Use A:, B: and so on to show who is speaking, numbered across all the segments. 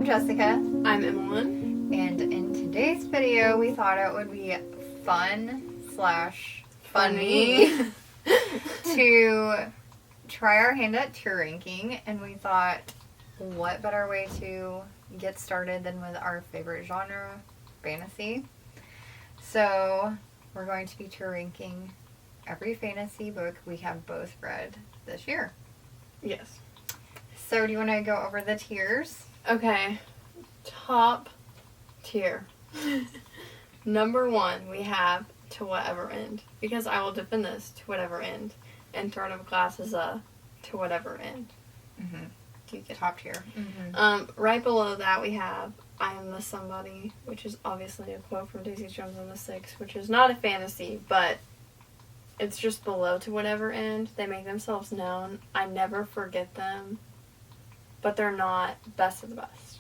A: Jessica.
B: I'm Emmalynn.
A: And in today's video, we thought it would be fun/funny to try our hand at tier ranking. And we thought, what better way to get started than with our favorite genre, fantasy. So we're going to be tier ranking every fantasy book we have both read this year.
B: Yes.
A: So do you want to go over the tiers?
B: Okay. Top tier. Number 1, we have To Whatever End. Because I will defend this, To Whatever End. And Throne of Glass is a To Whatever End.
A: Mm-hmm.
B: Do you get
A: top tier? Mm-hmm.
B: Right below that we have I Am the Somebody, which is obviously a quote from Daisy Jones and the Six, which is not a fantasy, but it's just below To Whatever End. They make themselves known. I never forget them, but they're not best of the best.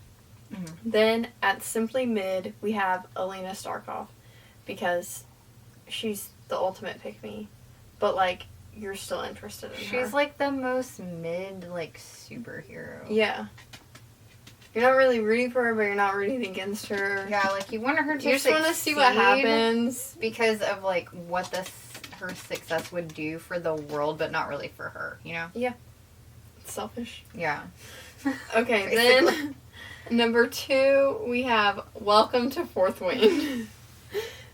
A: Mm-hmm.
B: Then at Simply Mid, we have Alina Starkov, because she's the ultimate pick-me, but like, you're still interested in her.
A: She's like the most mid, like, superhero.
B: Yeah. You're not really rooting for her, but you're not rooting against her.
A: Yeah, like, you want her to
B: You just want to see what happens.
A: Because of, like, what her success would do for the world, but not really for her, you know?
B: Yeah. It's selfish.
A: Yeah.
B: Okay, then number 2, we have Welcome to Fourth Wing.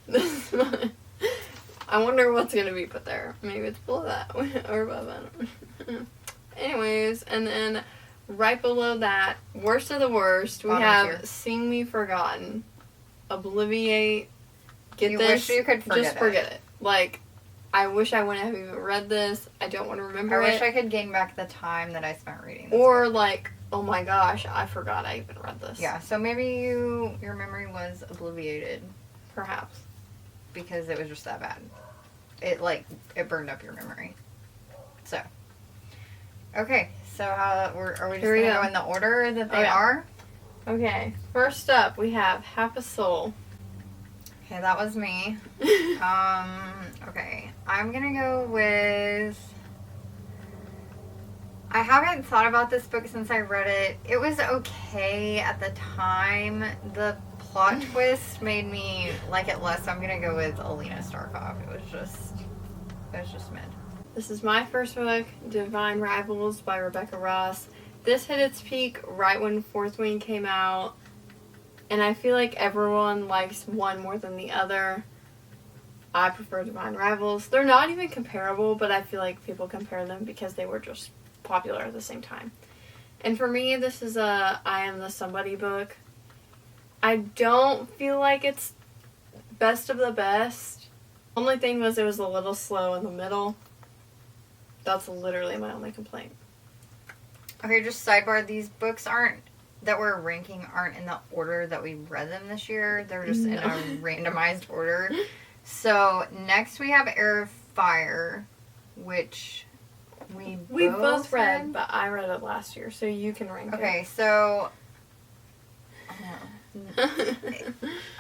B: This one, I wonder what's going to be put there. Maybe it's below that or above that. Anyways, and then right below that, worst of the worst, we have Sing Me Forgotten. Obliviate.
A: You wish you could forget
B: just forget it. Like, I wish I wouldn't have even read this. I don't want to remember it.
A: I wish I could gain back the time that I spent reading this
B: Or,
A: book.
B: like, oh my gosh, I forgot I even read this.
A: Yeah, so maybe your memory was obliviated.
B: Perhaps.
A: Because it was just that bad. It burned up your memory. So. Okay, so are we just going to go in the order that they are?
B: Okay, first up, we have Half a Soul.
A: Okay, that was me. Okay, I'm gonna go with... I haven't thought about this book since I read it. It was okay at the time. The plot twist made me like it less, so I'm gonna go with Alina Starkov. It was just mid.
B: This is my first book, Divine Rivals by Rebecca Ross. This hit its peak right when Fourth Wing came out, and I feel like everyone likes one more than the other. I prefer Divine Rivals. They're not even comparable, but I feel like people compare them because they were just popular at the same time. And for me, this is a I Am the Somebody book. I don't feel like it's best of the best. Only thing was it was a little slow in the middle. That's literally my only complaint.
A: Okay, just sidebar, these books that we're ranking aren't in the order that we read them this year. They're just in a randomized order. So, next we have Heir of Fire, which we both
B: read, but I read it last year, so you can rank it.
A: Okay, so...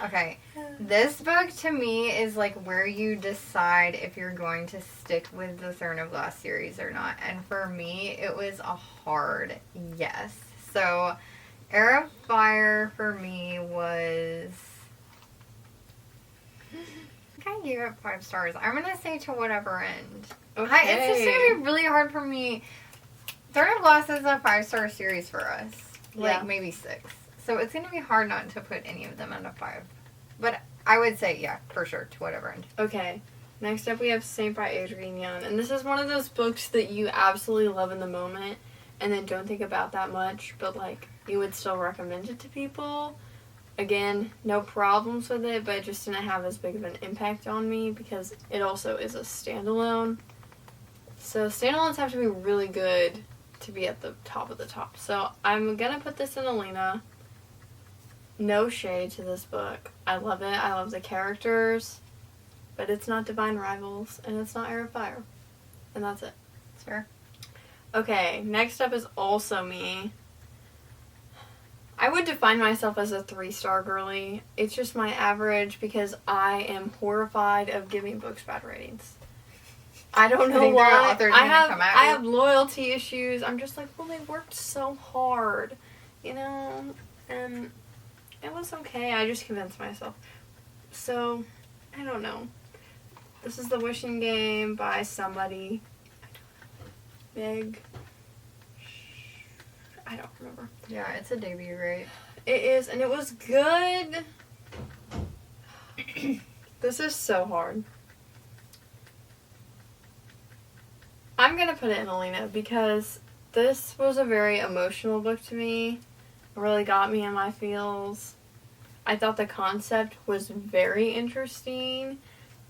A: Okay, this book to me is like where you decide if you're going to stick with the Throne of Glass series or not. And for me, it was a hard yes. So, Heir of Fire for me was... I gave it 5 stars. I'm going to say To Whatever End.
B: Okay.
A: It's just going to be really hard for me. Throne of Glass is a 5-star series for us. Like, maybe 6. So it's going to be hard not to put any of them under 5. But I would say, yeah, for sure, To Whatever End.
B: Okay. Next up we have Saint by Adrian Young. And this is one of those books that you absolutely love in the moment and then don't think about that much. But, like, you would still recommend it to people. Again, no problems with it, but it just didn't have as big of an impact on me because it also is a standalone. So standalones have to be really good to be at the top of the top. So I'm going to put this in Alina. No shade to this book. I love it. I love the characters. But it's not Divine Rivals, and it's not Heir of Fire. And that's it.
A: It's fair.
B: Okay, next up is also me. I would define myself as a 3-star girly. It's just my average because I am horrified of giving books bad ratings. I don't know why. I have loyalty issues. I'm just like, well, they worked so hard. You know, and it was okay. I just convinced myself. So, I don't know. This is The Wishing Game by somebody. Big. I don't remember.
A: Yeah, it's a debut, right?
B: It is, and it was good. This is so hard. I'm gonna put it in Alina because this was a very emotional book to me. It really got me in my feels. I thought the concept was very interesting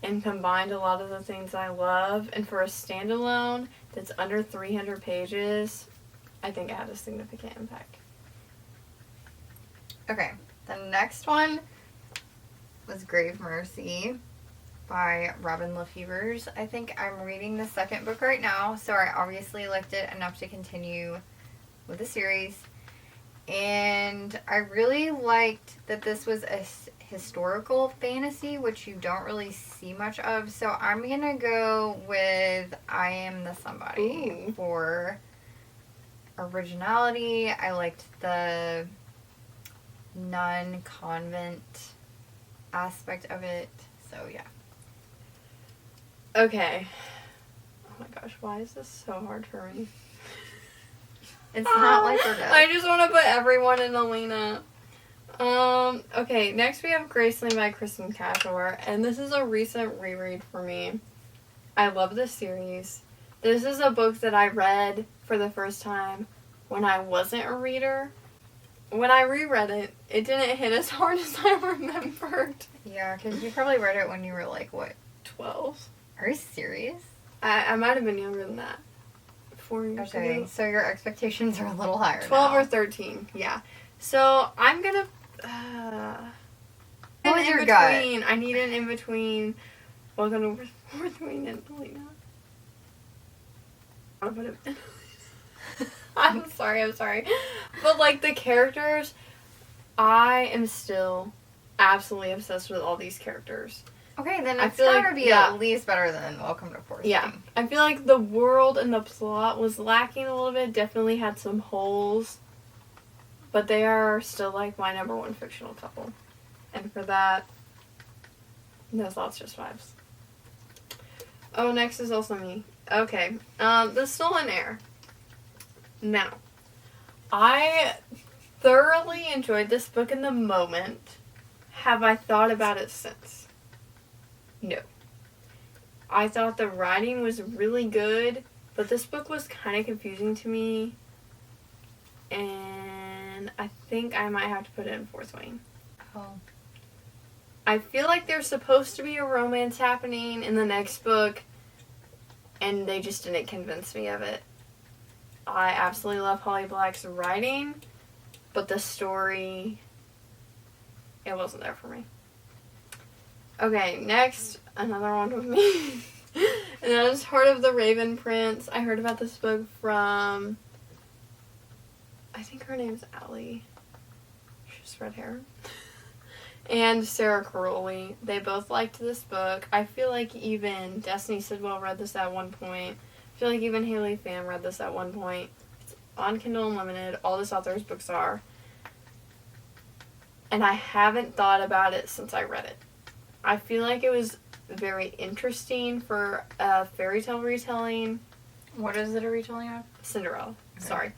B: and combined a lot of the things I love. And for a standalone that's under 300 pages, I think it had a significant impact.
A: Okay, the next one was Grave Mercy by Robin Lefevers. I think I'm reading the second book right now, so I obviously liked it enough to continue with the series. And I really liked that this was a historical fantasy, which you don't really see much of. So I'm going to go with I Am the Somebody.
B: Ooh.
A: For originality. I liked the nun convent aspect of it. So yeah.
B: Okay. Oh my gosh, why is this so hard for me?
A: It's not life or death.
B: I just want to put everyone in Alina. Okay, next we have Graceland by Kristen Cashmore, and this is a recent reread for me. I love this series. This is a book that I read for the first time when I wasn't a reader. When I reread it, it didn't hit as hard as I remembered.
A: Yeah, because you probably read it when you were like, what?
B: 12.
A: Are you serious?
B: I might have been younger than that. 4 years
A: Okay,
B: ago.
A: so your expectations are a little higher
B: 12
A: now.
B: or 13, yeah. So I'm gonna.
A: What was your gut?
B: I need an in between. Welcome to Fourth Wing and Alina. I'll put it. I'm sorry. But like the characters, I am still absolutely obsessed with all these characters.
A: Okay, then
B: I
A: it's
B: feel
A: gotta
B: like-
A: be
B: yeah.
A: at least better than Welcome to Fourth
B: Yeah,
A: Wing.
B: I feel like the world and the plot was lacking a little bit. Definitely had some holes. But they are still like my number one fictional couple. And for that, no thoughts, just vibes. Oh, next is also me. Okay. The Stolen Heir. Now, I thoroughly enjoyed this book in the moment. Have I thought about it since? No. I thought the writing was really good, but this book was kind of confusing to me. And I think I might have to put it in Fourth Wing.
A: Oh.
B: I feel like there's supposed to be a romance happening in the next book, and they just didn't convince me of it. I absolutely love Holly Black's writing, but the story, it wasn't there for me. Okay, next, another one with me. And that is Heart of the Raven Prince. I heard about this book from, I think her name's Allie. She's red hair. And Sarah Caroli. They both liked this book. I feel like even Destiny Sidwell read this at one point. I feel like even Haley Pham read this at one point. It's on Kindle Unlimited. All this author's books are. And I haven't thought about it since I read it. I feel like it was very interesting for a fairy tale retelling.
A: What is it a retelling of?
B: Cinderella.
A: Okay.
B: Sorry.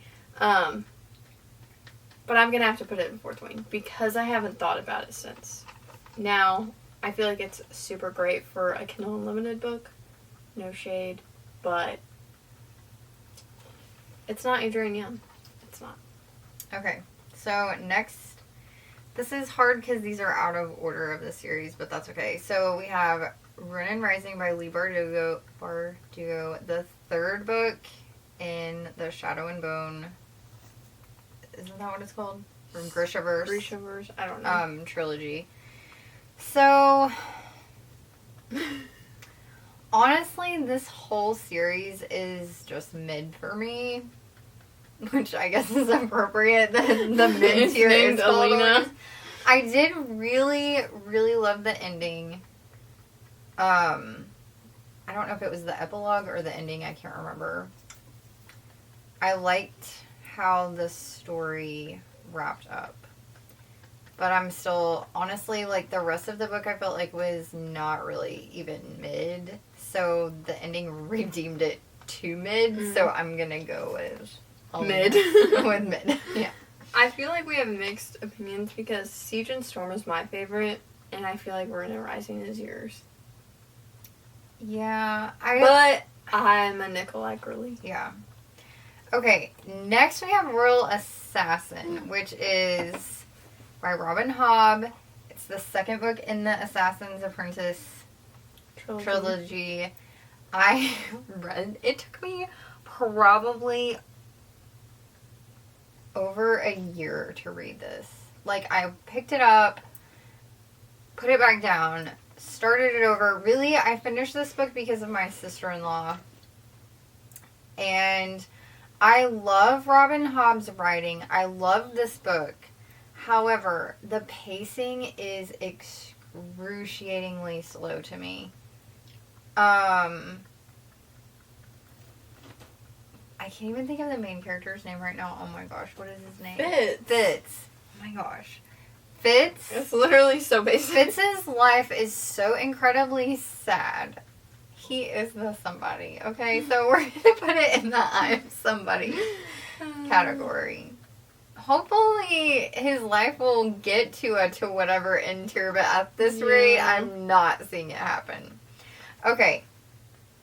B: But I'm going to have to put it in Fourth Wing because I haven't thought about it since. Now, I feel like it's super great for a Kindle Unlimited book. No shade. But it's not Adrian Young. It's not.
A: Okay, so next, this is hard because these are out of order of the series, but that's okay. So we have Ronin Rising by Lee Bardugo, the third book in the Shadow and Bone. Isn't that what it's called? From Grishaverse.
B: Grishaverse. I don't know.
A: Trilogy. So, honestly, this whole series is just mid for me. Which I guess is appropriate. The mid tier is called
B: Alina.
A: I did really, really love the ending. I don't know if it was the epilogue or the ending. I can't remember. I liked how the story wrapped up. But I'm still, honestly, like, the rest of the book I felt like was not really even mid. So the ending redeemed it to mid. So I'm going to go with
B: Mid.
A: with mid. Yeah.
B: I feel like we have mixed opinions because Siege and Storm is my favorite, and I feel like Ruin and Rising is yours.
A: Yeah.
B: But I'm a Nikolai girly.
A: Yeah. Okay, next we have Royal Assassin, which is by Robin Hobb. It's the second book in the Assassin's Apprentice trilogy. I read, it took me probably over a year to read this. Like, I picked it up, put it back down, started it over. Really, I finished this book because of my sister-in-law. And I love Robin Hobb's writing. I love this book. However, the pacing is excruciatingly slow to me. I can't even think of the main character's name right now. Oh my gosh, what is his name? Fitz. Oh my gosh. Fitz.
B: It's literally so basic.
A: Fitz's life is so incredibly sad. He is the somebody, okay? So we're going to put it in the I'm somebody category. Hopefully his life will get to whatever end tier, but at this rate, I'm not seeing it happen. Okay.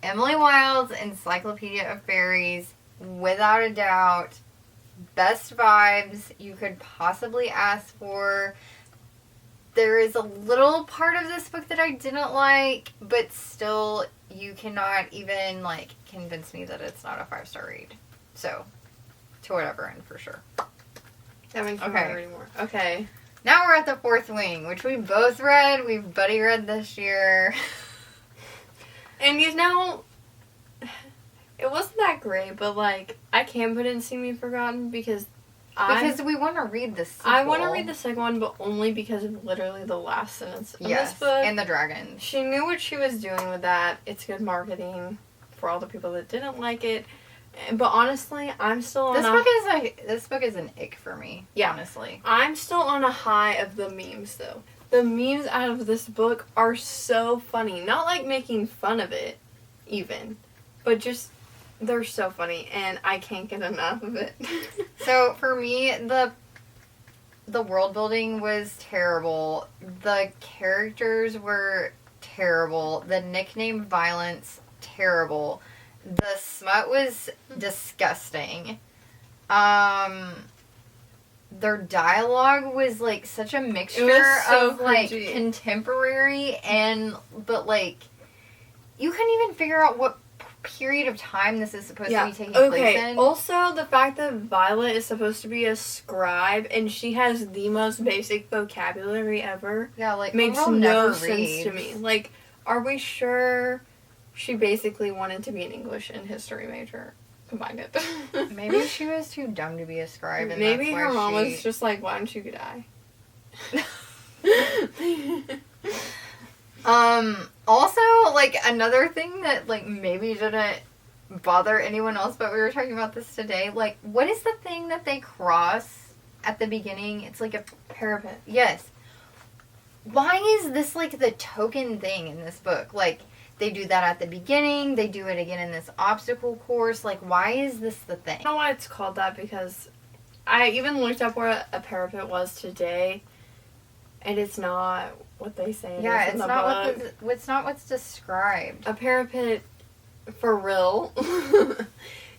A: Emily Wilde's Encyclopedia of Fairies, without a doubt, best vibes you could possibly ask for. There is a little part of this book that I didn't like, but still, you cannot even, like, convince me that it's not a 5-star read. So, to whatever end, for sure.
B: That makes me want to read more. Okay.
A: Now we're at The Fourth Wing, which we both read. We've buddy read this year.
B: And you know, it wasn't that great, but, like, I can put in See Me Forgotten because
A: we want to read the sequel.
B: I want to read the second one, but only because of literally the last sentence of this book.
A: And the dragons.
B: She knew what she was doing with that. It's good marketing for all the people that didn't like it. But honestly, I'm still on
A: this book is an ick for me, honestly.
B: I'm still on a high of the memes, though. The memes out of this book are so funny. Not like making fun of it, even. But just, they're so funny, and I can't get enough of it.
A: So, for me, the world building was terrible. The characters were terrible. The nickname violence, terrible. The smut was disgusting. Their dialogue was, like, such a mixture of, like, contemporary but, like, you couldn't even figure out what period of time this is supposed to be taking place in.
B: Also, the fact that Violet is supposed to be a scribe and she has the most basic vocabulary ever makes no sense to me. Like, are we sure she basically wanted to be an English and history major? Combined it.
A: Maybe she was too dumb to be a scribe. And
B: maybe her mom was just like, why don't you die?
A: Also, like, another thing that, like, maybe didn't bother anyone else, but we were talking about this today. Like, what is the thing that they cross at the beginning? It's like a parapet. Yes. Why is this, like, the token thing in this book? Like, they do that at the beginning. They do it again in this obstacle course. Like, why is this the thing?
B: I don't know why it's called that because I even looked up where a parapet was today, and it's not what they say.
A: Yeah, it's not it's not what's described.
B: A parapet, for real,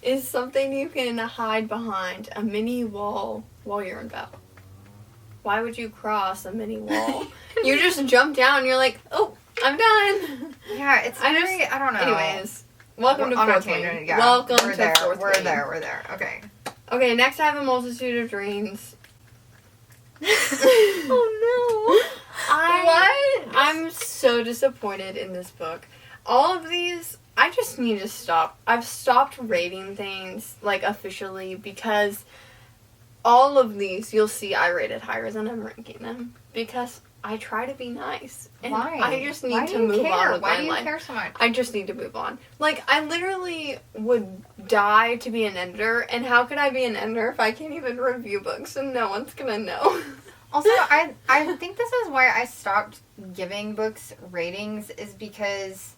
B: is something you can hide behind, a mini wall while you're in battle. Why would you cross a mini wall? You just jump down and you're like, oh, I'm done.
A: Yeah, it's I don't know.
B: Anyways, welcome to Fourth Wing.
A: Yeah,
B: welcome
A: we're
B: to
A: there.
B: Fourth
A: We're
B: Wing.
A: there. Okay.
B: Okay, next I have A Multitude of Dreams.
A: Oh no.
B: I'm so disappointed in this book. All of these, I just need to stop. I've stopped rating things, like, officially, because all of these, you'll see I rated higher than I'm ranking them. Because I try to be nice. And
A: why?
B: I just need to move on with my life.
A: Why do you care so much?
B: I just need to move on. Like, I literally would die to be an editor, and how could I be an editor if I can't even review books and no one's gonna know?
A: Also, I think this is why I stopped giving books ratings, is because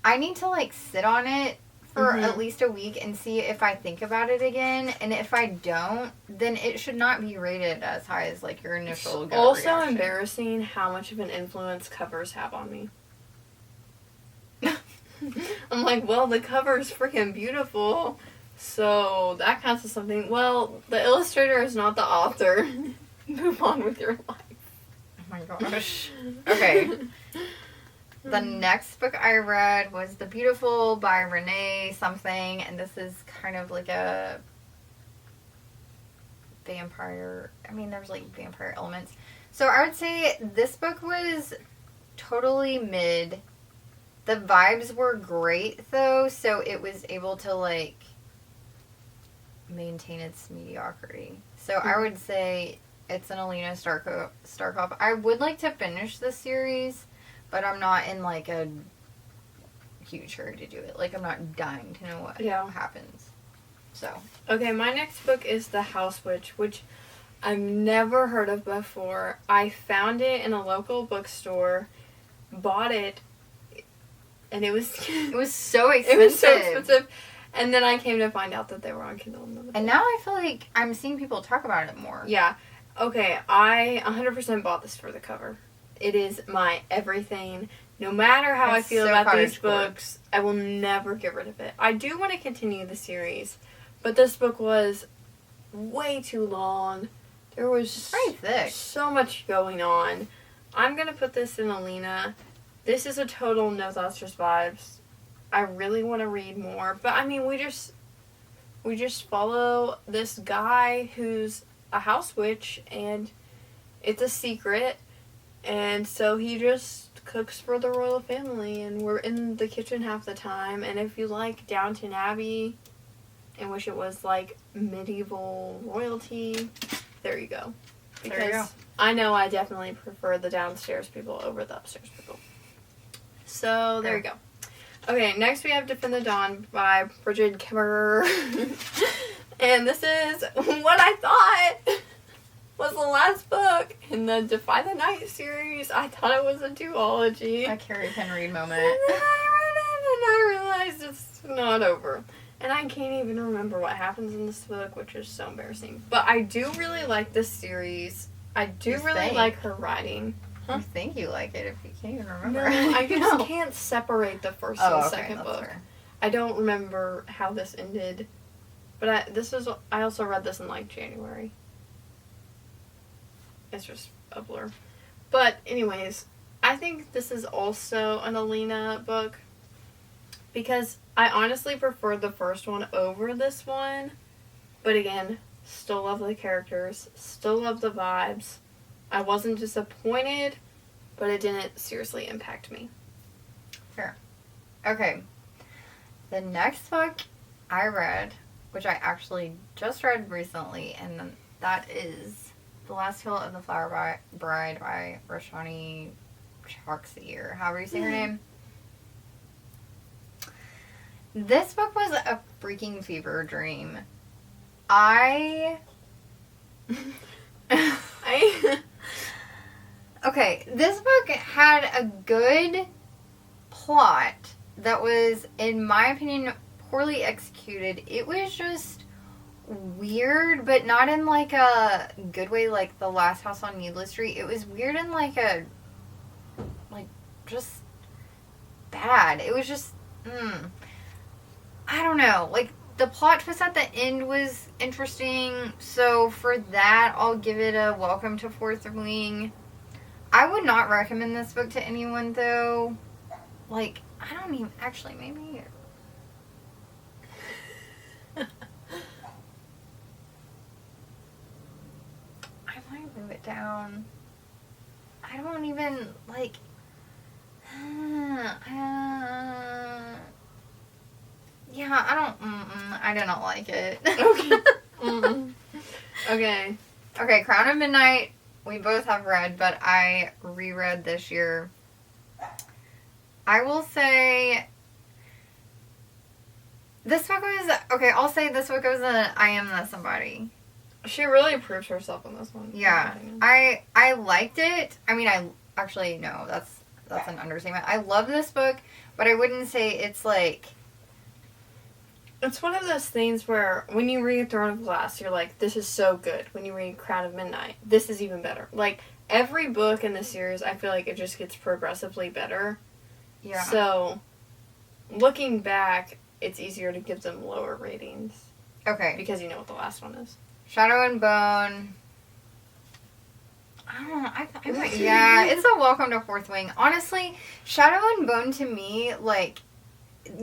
A: I need to, like, sit on it for at least a week and see if I think about it again. And if I don't, then it should not be rated as high as, like, your initial gut
B: also
A: reaction.
B: embarrassing how much of an influence covers have on me. I'm like, well, the cover's freaking beautiful, so that counts as something. Well, the illustrator is not the author. Move on with your life.
A: Oh my gosh. Okay. The next book I read was The Beautiful by Renee something, and this is kind of like a vampire. I mean, there's like vampire elements. So I would say this book was totally mid. The vibes were great though, so it was able to like maintain its mediocrity. So I would say it's an Alina Starkov. I would like to finish this series, but I'm not in like a huge hurry to do it. Like, I'm not dying to know what happens. So.
B: Okay, my next book is The House Witch, which I've never heard of before. I found it in a local bookstore, bought it, and it was
A: so expensive.
B: It was so expensive. And then I came to find out that they were on Kindle Unlimited.
A: And now I feel like I'm seeing people talk about it more.
B: Yeah. Okay, I 100% bought this for the cover. It is my everything. No matter how I feel about these books, I will never get rid of it. I do want to continue the series, but this book was way too long. There was
A: pretty thick.
B: So much going on. I'm going to put this in Alina. This is a total no thoughts, just vibes. I really want to read more, but I mean, we just follow this guy who's a house witch, and it's a secret, and so he just cooks for the royal family, and we're in the kitchen half the time. And if you like Downton Abbey and wish it was like medieval royalty, there you go. Because
A: there you go.
B: I know I definitely prefer the downstairs people over the upstairs people. So there you go. Okay, next we have Defend the Dawn by Bridget Kimmerer. And this is what I thought was the last book in the Defy the Night series. I thought it was a duology.
A: A Carrie can read moment.
B: And then I read it and I realized it's not over. And I can't even remember what happens in this book, which is so embarrassing. But I do really like this series. I do really like her writing.
A: Huh? You think you like it if you can't even remember.
B: No, I just can't separate the first and second book.
A: Fair.
B: I don't remember how this ended. But I also read this in like January. It's just a blur. But anyways, I think this is also an Alina book, because I honestly prefer the first one over this one. But again, still love the characters, still love the vibes. I wasn't disappointed, but it didn't seriously impact me.
A: Fair. Okay. The next book I read, which I actually just read recently, and that is The Last Hill of the Flower Bride by Roshani Chokshi, or however you say her name. This book was a freaking fever dream. Okay, this book had a good plot that was, in my opinion, poorly executed. It was just weird, but not in like a good way, like The Last House on Needless Street. It was weird in like a, like, just bad. It was just, I don't know. Like, the plot twist at the end was interesting, so for that, I'll give it a welcome to Fourth Wing. I would not recommend this book to anyone, though. Like, I don't even, actually, maybe. I might move it down. I don't even, like, yeah, I do not like it.
B: Okay.
A: Okay, Crown of Midnight, we both have read, but I reread this year. I will say this book was, okay, I'll say this book was I Am the Somebody.
B: She really proved herself on this one.
A: Yeah. I liked it. I mean, no, that's an understatement. I love this book, but I wouldn't say it's like...
B: It's one of those things where when you read Throne of Glass, you're like, this is so good. When you read Crown of Midnight, this is even better. Like, every book in the series, I feel like it just gets progressively better.
A: Yeah.
B: So, looking back, it's easier to give them lower ratings.
A: Okay.
B: Because you know what the last one is.
A: Shadow and Bone. I don't know. Yeah, it's a welcome to Fourth Wing. Honestly, Shadow and Bone to me, like...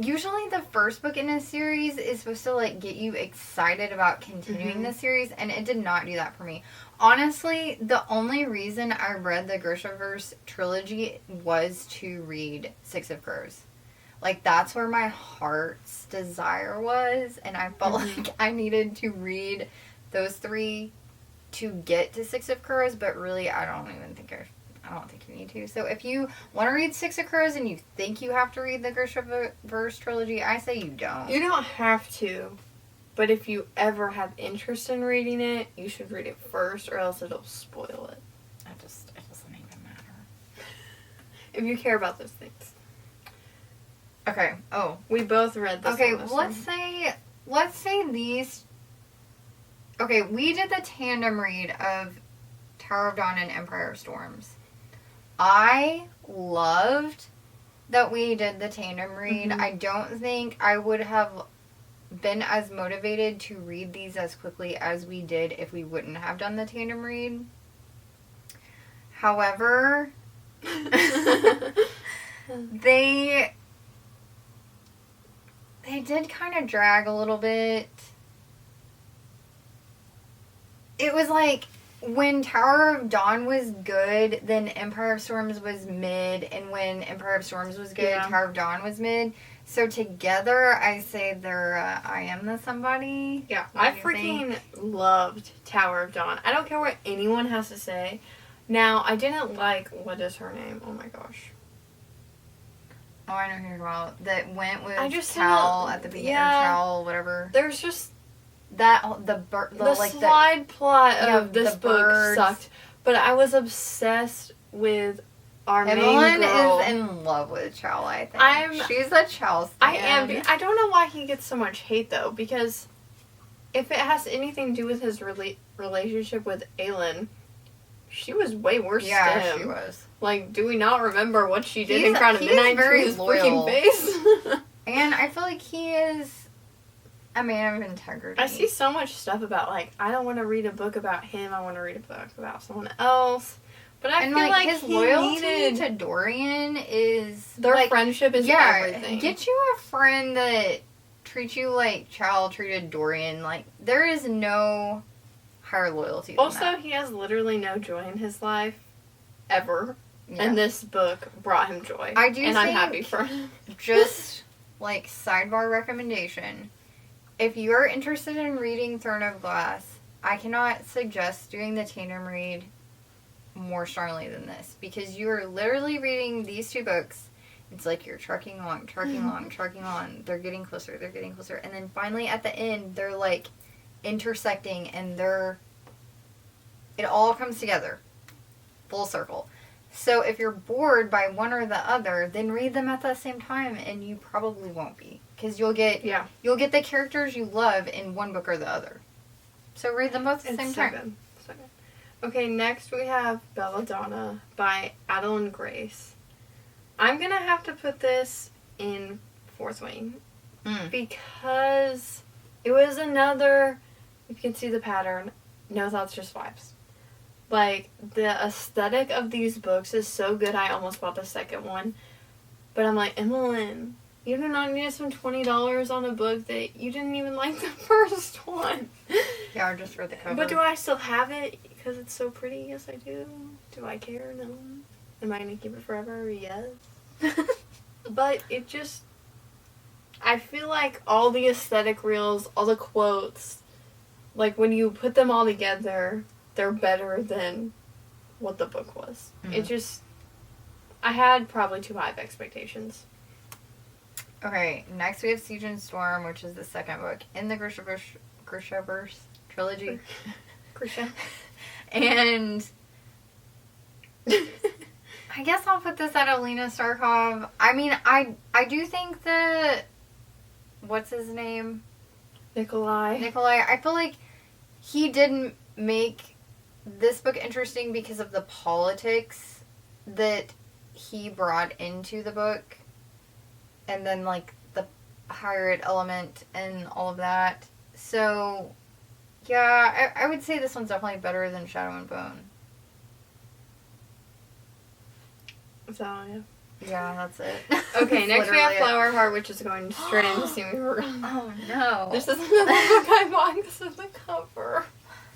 A: Usually the first book in a series is supposed to, like, get you excited about continuing the series, and it did not do that for me. Honestly, the only reason I read the Grishaverse trilogy was to read Six of Crows. Like, that's where my heart's desire was, and I felt like I needed to read those three to get to Six of Crows, but really, I don't think you need to. So if you want to read Six of Crows and you think you have to read the Grishaverse trilogy, I say you don't.
B: You don't have to. But if you ever have interest in reading it, you should read it first or else it'll spoil it.
A: It doesn't even matter.
B: If you care about those things.
A: Okay. Oh.
B: We both read this.
A: Okay, let's say these... Okay, we did the tandem read of Tower of Dawn and Empire of Storms. I loved that we did the tandem read. I don't think I would have been as motivated to read these as quickly as we did if we wouldn't have done the tandem read. However, they did kind of drag a little bit. It was like... When Tower of Dawn was good, then Empire of Storms was mid, and when Empire of Storms was good, Tower of Dawn was mid. So together, I say they're I Am the Somebody.
B: Yeah, I freaking loved Tower of Dawn. I don't care what anyone has to say. Now, I didn't like, what is her name? Oh my gosh.
A: Oh, I know who you're talking about. That went with
B: Cal
A: at the beginning, or Cal, whatever.
B: There's just...
A: The
B: slide plot of this book sucked, but I was obsessed with our main girl.
A: Emmalynn is in love with Chow, I think. She's a Chow stan.
B: I am. I don't know why he gets so much hate, though, because if it has anything to do with his relationship with Aelin, she was way worse to him.
A: Yeah, she was.
B: Like, do we not remember what she did in Crown of Midnight to his freaking face?
A: And I feel like he is a man of integrity.
B: I see so much stuff about, like, I don't want to read a book about him, I want to read a book about someone else. But I feel like
A: his loyalty to Dorian is...
B: Their friendship is everything.
A: Get you a friend that treats you like Chow treated Dorian. Like, there is no higher loyalty than that.
B: Also, he has literally no joy in his life. Ever.
A: Yeah.
B: And this book brought him joy.
A: I do
B: and
A: think,
B: I'm happy for him.
A: Just, like, sidebar recommendation. If you're interested in reading Throne of Glass, I cannot suggest doing the tandem read more strongly than this. Because you are literally reading these two books. It's like you're trucking along. They're getting closer. And then finally at the end, they're, like, intersecting and it all comes together. Full circle. So if you're bored by one or the other, then read them at the same time, and you probably won't be, because you'll get the characters you love in one book or the other. So read them both at the same time.
B: So good. Okay, next we have Belladonna by Adeline Grace. I'm gonna have to put this in Fourth Wing because it was another. You can see the pattern. No thoughts, just vibes. Like, the aesthetic of these books is so good, I almost bought the second one. But I'm like, Emmalynn, you do not need to spend $20 on a book that you didn't even like the first one.
A: Yeah, or just for the cover.
B: But do I still have it because it's so pretty? Yes, I do. Do I care? No. Am I going to keep it forever? Yes. But it just... I feel like all the aesthetic reels, all the quotes, like, when you put them all together... they're better than what the book was. It just... I had probably too high of expectations.
A: Okay, next we have Siege and Storm, which is the second book in the Grishaverse trilogy.
B: Appreciate.
A: And I guess I'll put this at Alina Starkov. I mean, I do think that, what's his name?
B: Nikolai.
A: I feel like he didn't make this book interesting because of the politics that he brought into the book. And then, like, the pirate element and all of that. So, yeah, I would say this one's definitely better than Shadow and Bone.
B: So, yeah.
A: Yeah, that's it.
B: Okay, next we have
A: Literally
B: Flower Heart, which is going straight into Simi Vergara.
A: Oh, no.
B: This is another book I bought because of the cover.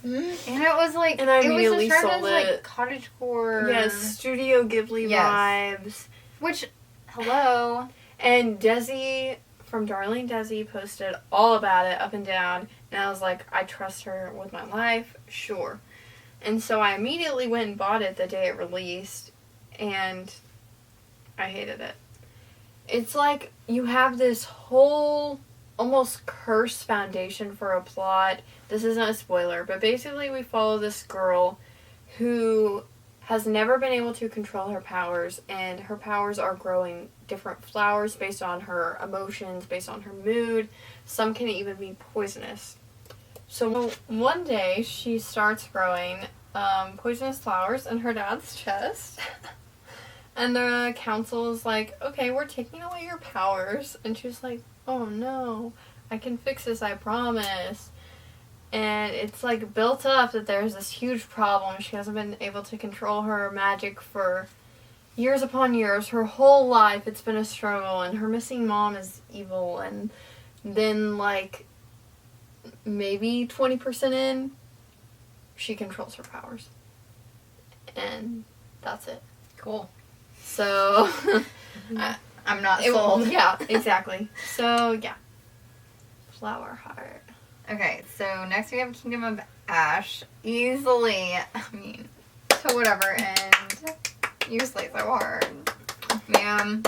A: And it was like,
B: And I
A: it was
B: immediately
A: described
B: sold
A: as,
B: it.
A: like, cottagecore.
B: Yes, Studio Ghibli vibes.
A: Which, hello.
B: And Desi from Darling Desi posted all about it up and down. And I was like, I trust her with my life. Sure. And so I immediately went and bought it the day it released. And I hated it. It's like you have this whole almost cursed foundation for a plot. This isn't a spoiler, but basically we follow this girl who has never been able to control her powers, and her powers are growing different flowers based on her emotions, based on her mood. Some can even be poisonous. So one day she starts growing poisonous flowers in her dad's chest. And the council is like, okay, we're taking away your powers. And she's like, oh no, I can fix this, I promise. And it's like built up that there's this huge problem. She hasn't been able to control her magic for years upon years. Her whole life it's been a struggle, and her missing mom is evil. And then, like, maybe 20% in, she controls her powers. And that's it.
A: Cool.
B: So,
A: I'm not sold.
B: Yeah, exactly. So, yeah. Flower Heart.
A: Okay, so next we have Kingdom of Ash. Easily, I mean, to whatever end. You slay so hard. Ma'am.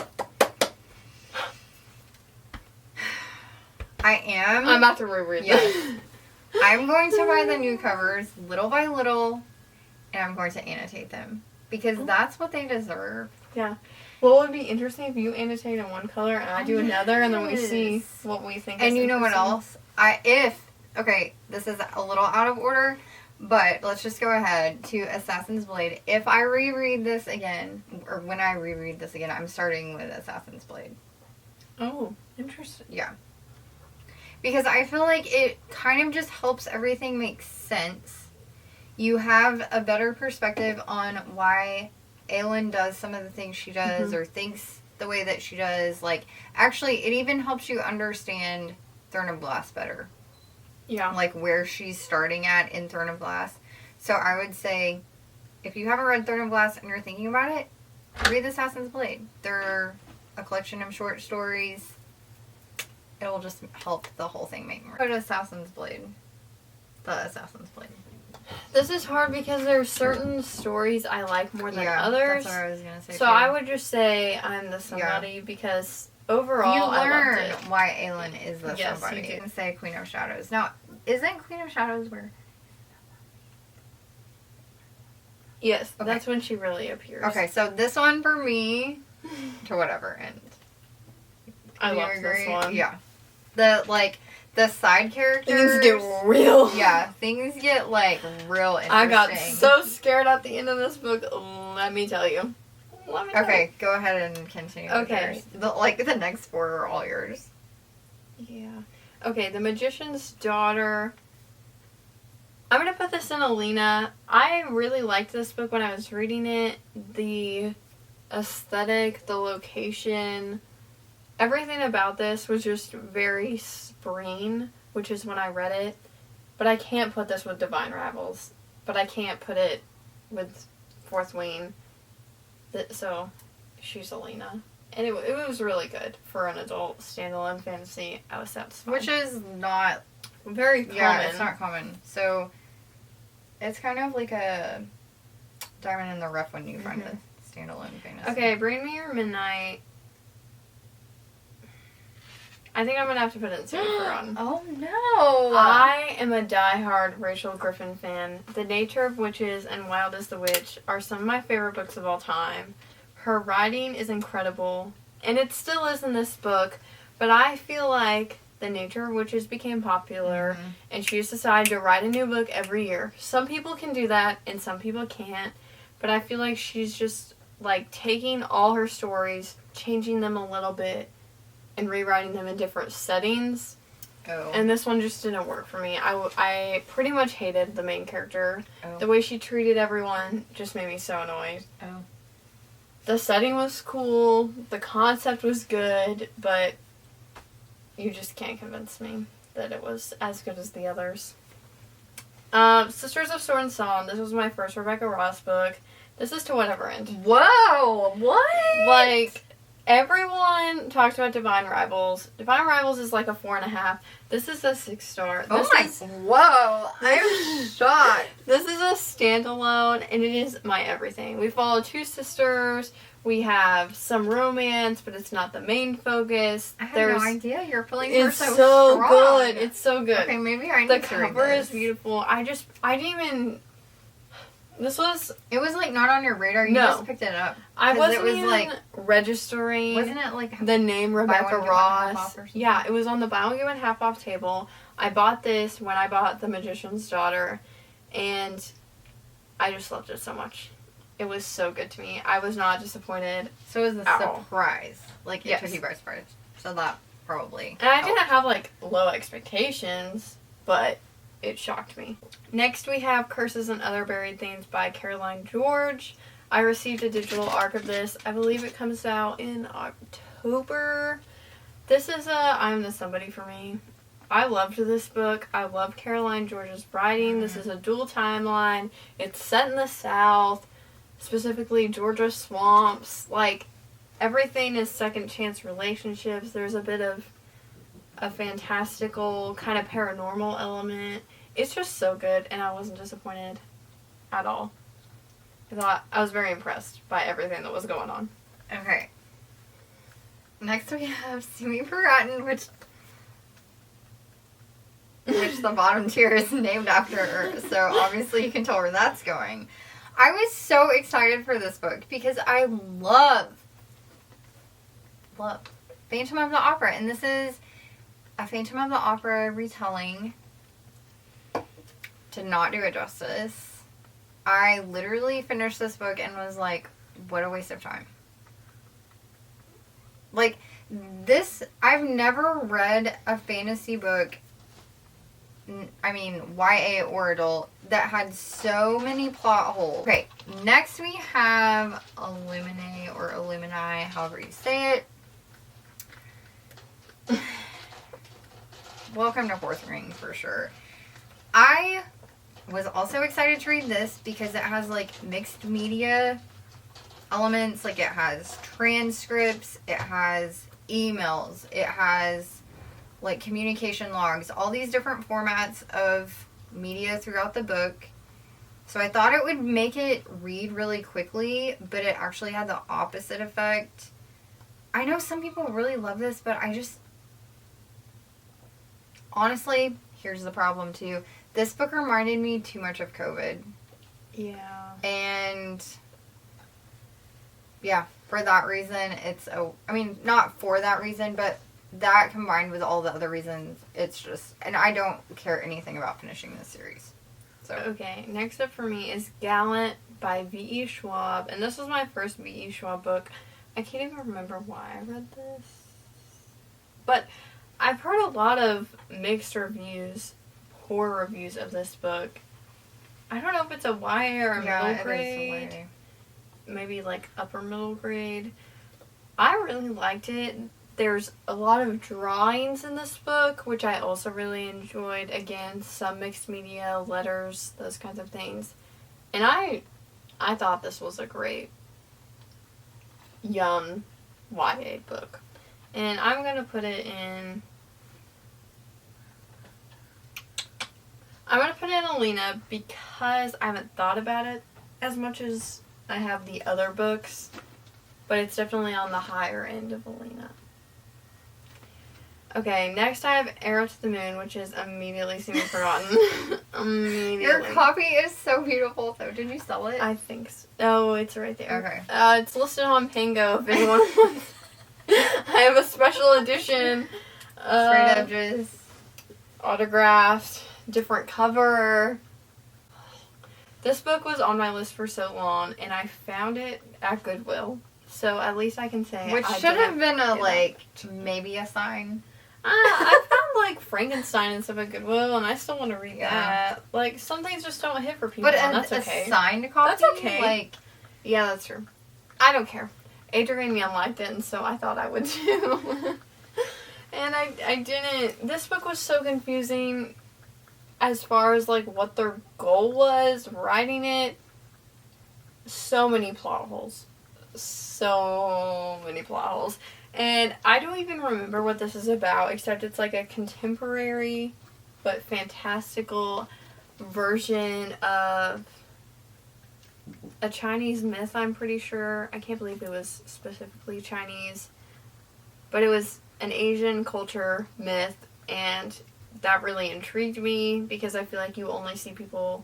A: I'm
B: about to reread
A: yes. I'm going to buy the new covers little by little, and I'm going to annotate them. Because that's what they deserve.
B: Yeah. What would be interesting if you annotate in one color and I do another, and then we see what we think is
A: And you know what else? Okay, this is a little out of order, but let's just go ahead to Assassin's Blade. If I reread this again, or when I reread this again, I'm starting with Assassin's Blade.
B: Oh, interesting.
A: Yeah. Because I feel like it kind of just helps everything make sense. You have a better perspective on why Aelin does some of the things she does, or thinks the way that she does. Like, actually, it even helps you understand Throne of Glass better.
B: Yeah.
A: Like, where she's starting at in Throne of Glass. So I would say, if you haven't read Throne of Glass and you're thinking about it, read Assassin's Blade. They're a collection of short stories. It'll just help the whole thing make more. Go to Assassin's Blade. The Assassin's Blade.
B: This is hard because there's certain stories I like more than others.
A: That's what I was going to say.
B: So I would just say I'm the somebody because overall
A: you
B: I
A: learn
B: loved it.
A: why Aelin is the
B: Yes,
A: somebody.
B: you do.
A: And say Queen of Shadows. Now, isn't Queen of Shadows where?
B: Yes,
A: Okay.
B: that's when she really appears.
A: Okay, so this one for me, to whatever end.
B: I
A: Do you
B: love this
A: agree?
B: one.
A: Yeah. The side characters.
B: Things get real.
A: Yeah, things get, like, real interesting.
B: I got so scared at the end of this book, let me tell you.
A: Okay, go ahead and continue.
B: Okay.
A: The next four are all yours.
B: Yeah. Okay, The Magician's Daughter. I'm going to put this in Alina. I really liked this book when I was reading it. The aesthetic, the location, everything about this was just very spring, which is when I read it. But I can't put this with Divine Rivals. But I can't put it with Fourth Wing. So, she's Alina. And it was really good for an adult standalone fantasy. I was satisfied.
A: Which is not
B: very common.
A: Yeah, it's not common. So, it's kind of like a diamond in the rough when you find a standalone fantasy.
B: Okay, Bring Me Your Midnight. I think I'm gonna have to put it in semi-forgotten.
A: Oh no!
B: I am a diehard Rachel Griffin fan. The Nature of Witches and Wild as the Witch are some of my favorite books of all time. Her writing is incredible, and it still is in this book, but I feel like The Nature of Witches became popular, and she just decided to write a new book every year. Some people can do that, and some people can't, but I feel like she's just, like, taking all her stories, changing them a little bit, and rewriting them in different settings.
A: Oh.
B: And this one just didn't work for me. I pretty much hated the main character.
A: Oh.
B: The way she treated everyone just made me so annoyed.
A: Oh.
B: The setting was cool. The concept was good. But you just can't convince me that it was as good as the others. Sisters of Sword and Song. This was my first Rebecca Ross book. This is To Whatever End.
A: Whoa! What?
B: Like... Everyone talks about Divine Rivals. Divine Rivals is like a 4.5. This is a 6-star.
A: Whoa! I'm shocked.
B: This is a standalone, and it is my everything. We follow 2 sisters. We have some romance, but it's not the main focus.
A: I had no idea you're feeling her
B: It's
A: so
B: so
A: strong.
B: good. It's so good.
A: Okay, maybe I need
B: the
A: to read
B: cover
A: this.
B: is beautiful. I didn't even... This was...
A: It was, like, not on your radar. You just picked it up.
B: I wasn't
A: it was
B: even,
A: like,
B: registering...
A: Wasn't it, like...
B: the name Rebecca Ross?
A: Yeah,
B: it was on the buy one, get one half off table. I bought this when I bought The Magician's Daughter, and I just loved it so much. It was so good to me. I was not disappointed.
A: So it was a surprise. Like, it took you by surprise. So that probably
B: And I didn't have, like, low expectations, but... it shocked me. Next we have Curses and Other Buried Things by Caroline George. I received a digital arc of this. I believe it comes out in October. This is I'm the Somebody for me. I loved this book. I love Caroline George's writing. This is a dual timeline. It's set in the South, specifically Georgia swamps. Like, everything is second chance relationships. There's a bit of a fantastical kind of paranormal element. It's just so good, and I wasn't disappointed at all. I was very impressed by everything that was going on.
A: Okay. Next we have Semi Forgotten, which the bottom tier is named after her, so obviously you can tell where that's going. I was so excited for this book because I love Phantom of the Opera, and this is a Phantom of the Opera retelling. To not do it justice, I literally finished this book and was like, what a waste of time. Like, this, I've never read a fantasy book, I mean, YA or adult, that had so many plot holes. Okay, next we have Illumine or Illumini, however you say it. Welcome to Fourth Ring, for sure. I was also excited to read this because it has, like, mixed media elements. Like, it has transcripts, it has emails, it has, like, communication logs, all these different formats of media throughout the book. So I thought it would make it read really quickly, but it actually had the opposite effect. I know some people really love this, but I just... Honestly, here's the problem, too. This book reminded me too much of COVID.
B: Yeah.
A: And... yeah, for that reason, it's... I mean, not for that reason, but that combined with all the other reasons, it's just... And I don't care anything about finishing this series. So.
B: Okay, next up for me is Gallant by V.E. Schwab. And this was my first V.E. Schwab book. I can't even remember why I read this. But I've heard a lot of mixed reviews, poor reviews of this book. I don't know if it's a YA or a middle grade.
A: It is a YA.
B: Maybe like upper middle grade. I really liked it. There's a lot of drawings in this book, which I also really enjoyed. Again, some mixed media, letters, those kinds of things. And I thought this was a great young YA book. And I'm going to put it in... I'm going to put it in Alina because I haven't thought about it as much as I have the other books. But it's definitely on the higher end of Alina. Okay, next I have Arrow to the Moon, which is immediately seeming forgotten. Immediately.
A: Your copy is so beautiful, though. Did you sell it?
B: I think so. Oh, it's right there.
A: Okay.
B: It's listed on Pango if anyone wants. I have a special edition.
A: Straight edges.
B: Autographed. Different cover. This book was on my list for so long, and I found it at Goodwill. So at least I can say
A: Which should have been maybe a sign.
B: I found, like, Frankenstein and stuff at Goodwill, and I still want to read that. Like, some things just don't hit for people, and that's okay.
A: A signed copy?
B: That's okay. Yeah, that's true. I don't care. Adrian Young liked it, and so I thought I would too. And I didn't. This book was so confusing as far as, like, what their goal was writing it. So many plot holes. So many plot holes. And I don't even remember what this is about, except it's like a contemporary but fantastical version of a Chinese myth, I'm pretty sure. I can't believe it was specifically Chinese. But it was an Asian culture myth, and that really intrigued me because I feel like you only see people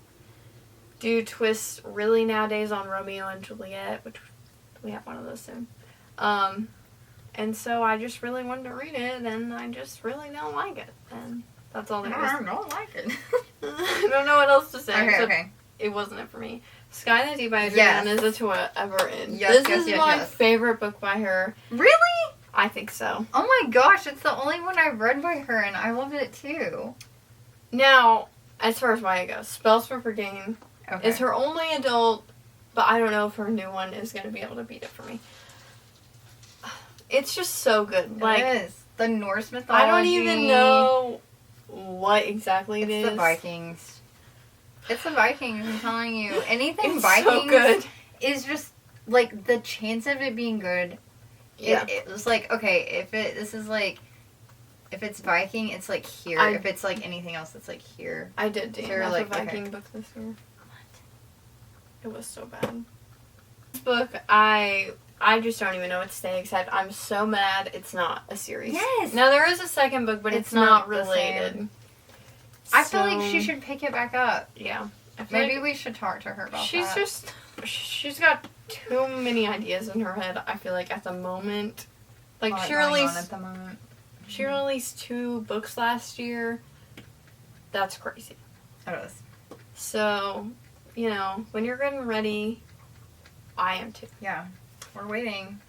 B: do twists really nowadays on Romeo and Juliet, which we have one of those soon. And so I just really wanted to read it, and I just really don't like it. And that's all there is.
A: I don't like it.
B: I don't know what else to say.
A: Okay.
B: It wasn't it for me. Sky in the Deep by Adrian is a to ever end.
A: Yes,
B: this is my favorite book by her.
A: Really?
B: I think so.
A: Oh my gosh, it's the only one I've read by her, and I loved it too.
B: Now, as far as why it goes, Spells for Forgetting is her only adult, but I don't know if her new one is going to be able to beat it for me. It's just so good. Like,
A: it is. The Norse mythology.
B: I don't even know what exactly it is.
A: It's the Vikings. It's the Vikings, I'm telling you. Anything
B: it's
A: Vikings
B: so good.
A: Is just, like, the chance of it being good.
B: Yeah.
A: It was like, okay, if it's Viking, it's, like, here. If it's, like, anything else, it's, like, here.
B: I did do
A: a
B: Viking book this year. What? It was so bad. This book, I just don't even know what to say, except I'm so mad it's not a series.
A: Yes!
B: Now, there is a second book, but it's not related.
A: I feel like she should pick it back up.
B: Yeah.
A: Maybe we should talk to her about that.
B: She's got too many ideas in her head, I feel like, at the moment. Like, she released 2 books last year. That's crazy.
A: It is.
B: So, you know, when you're getting ready, I am too.
A: Yeah. We're waiting.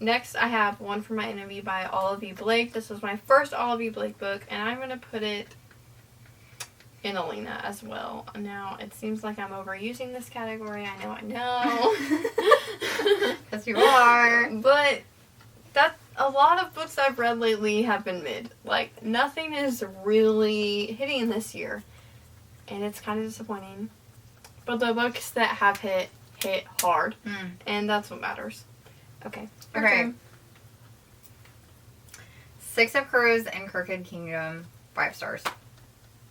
B: Next, I have One for My Enemy by Olivia Blake. This was my first Olivia Blake book, and I'm going to put it in Alina as well. Now, it seems like I'm overusing this category. I know.
A: Yes, you are.
B: But a lot of books I've read lately have been mid. Like, nothing is really hitting this year, and it's kind of disappointing. But the books that have hit hard, and that's what matters. Okay.
A: Six of Crows and Crooked Kingdom, 5 stars.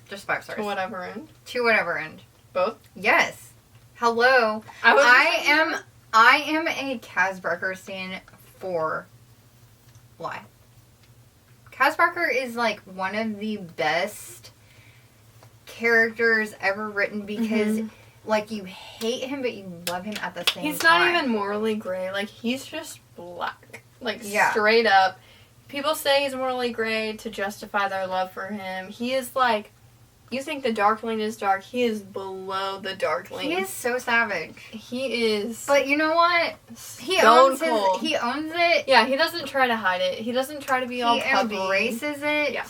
A: Just 5 stars.
B: To whatever end.
A: Both? Yes. Hello. I am a Kaz Barker stan for why? Kaz Barker is like one of the best characters ever written because like you hate him but you love him at the same time.
B: He's not even morally gray. Like, he's just black. Like, straight up. People say he's morally gray to justify their love for him. He is like, you think the Darkling is dark, he is below the Darkling.
A: He is so savage.
B: He is.
A: But you know what? He owns
B: cold.
A: He owns it.
B: Yeah, he doesn't try to hide it. He doesn't try to be all puppy.
A: He embraces it.
B: Yeah.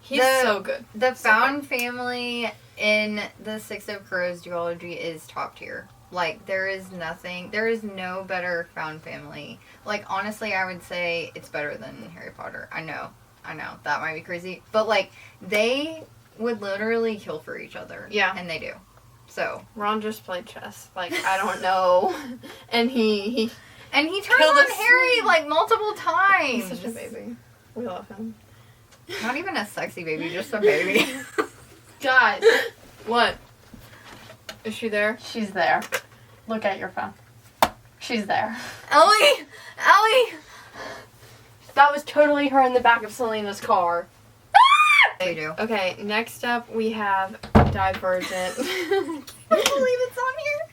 B: He's so good.
A: The found family in the Six of Crows duology is top tier. Like, there is no better found family. Like, honestly, I would say it's better than Harry Potter. I know, that might be crazy. But, like, they would literally kill for each other.
B: Yeah.
A: And they do. So.
B: Ron just played chess. Like, I don't know. And he
A: turned on Harry, like, multiple times.
B: He's such a baby. We love him.
A: Not even a sexy baby, just a baby.
B: Guys. What? Is she there?
C: She's there. Look at your phone. She's there.
A: Ellie!
B: That was totally her in the back of Selena's car.
A: You do.
B: Okay, next up we have Divergent.
A: I can't believe it's on here.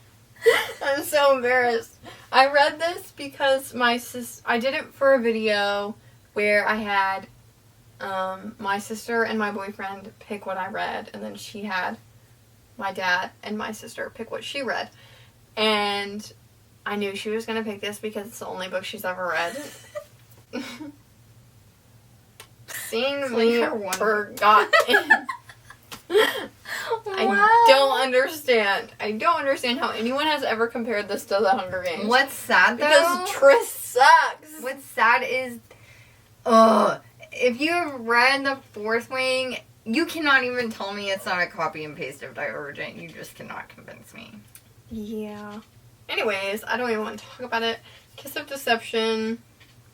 B: I'm so embarrassed. I read this because I did it for a video where I had my sister and my boyfriend pick what I read, and then she had my dad and my sister pick what she read. And I knew she was going to pick this because it's the only book she's ever read. Seemingly forgotten. I don't understand. I don't understand how anyone has ever compared this to The Hunger Games.
A: What's sad, though?
B: Because Tris sucks.
A: What's sad is, if you have read The Fourth Wing, you cannot even tell me it's not a copy and paste of Divergent. You just cannot convince me.
B: Yeah. Anyways, I don't even want to talk about it. Kiss of Deception.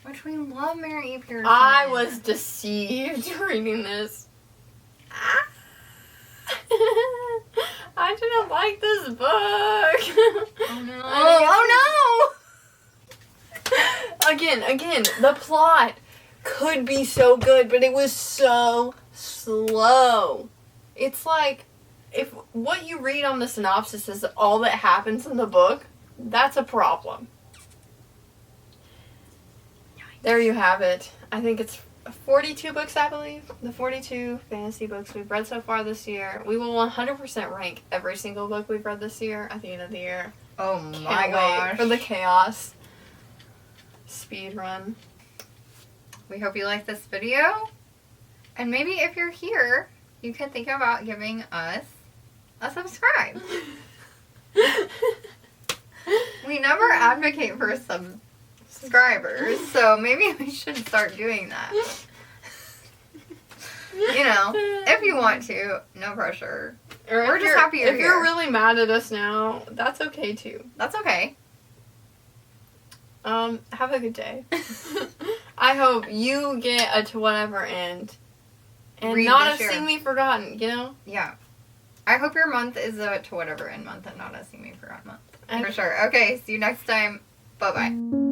A: Which we love Mary E. Pearson.
B: I was deceived reading this. I didn't like this book.
A: Oh no.
B: Oh no! Again, the plot could be so good, but it was so slow. It's like, if what you read on the synopsis is all that happens in the book, that's a problem. There you have it. I think it's 42 books, I believe. The 42 fantasy books we've read so far this year. We will 100% rank every single book we've read this year at the end of the year.
A: Oh my
B: Can't
A: gosh.
B: wait for the chaos speed run.
A: We hope you like this video. And maybe if you're here, you could think about giving us a subscribe. We never advocate for subscribers, so maybe we should start doing that. You know, if you want to, no pressure.
B: Or
A: We're just happy you're
B: If you're
A: here.
B: really mad at us now, that's okay too.
A: That's okay.
B: Have a good day. I hope you get a To Whatever End. And
A: Read
B: not
A: this
B: a
A: year.
B: Sing Me Forgotten, you know?
A: Yeah. I hope your month is a To Whatever End month and not a See Me Forgotten month.
B: Okay.
A: For sure. Okay, see you next time. Bye-bye.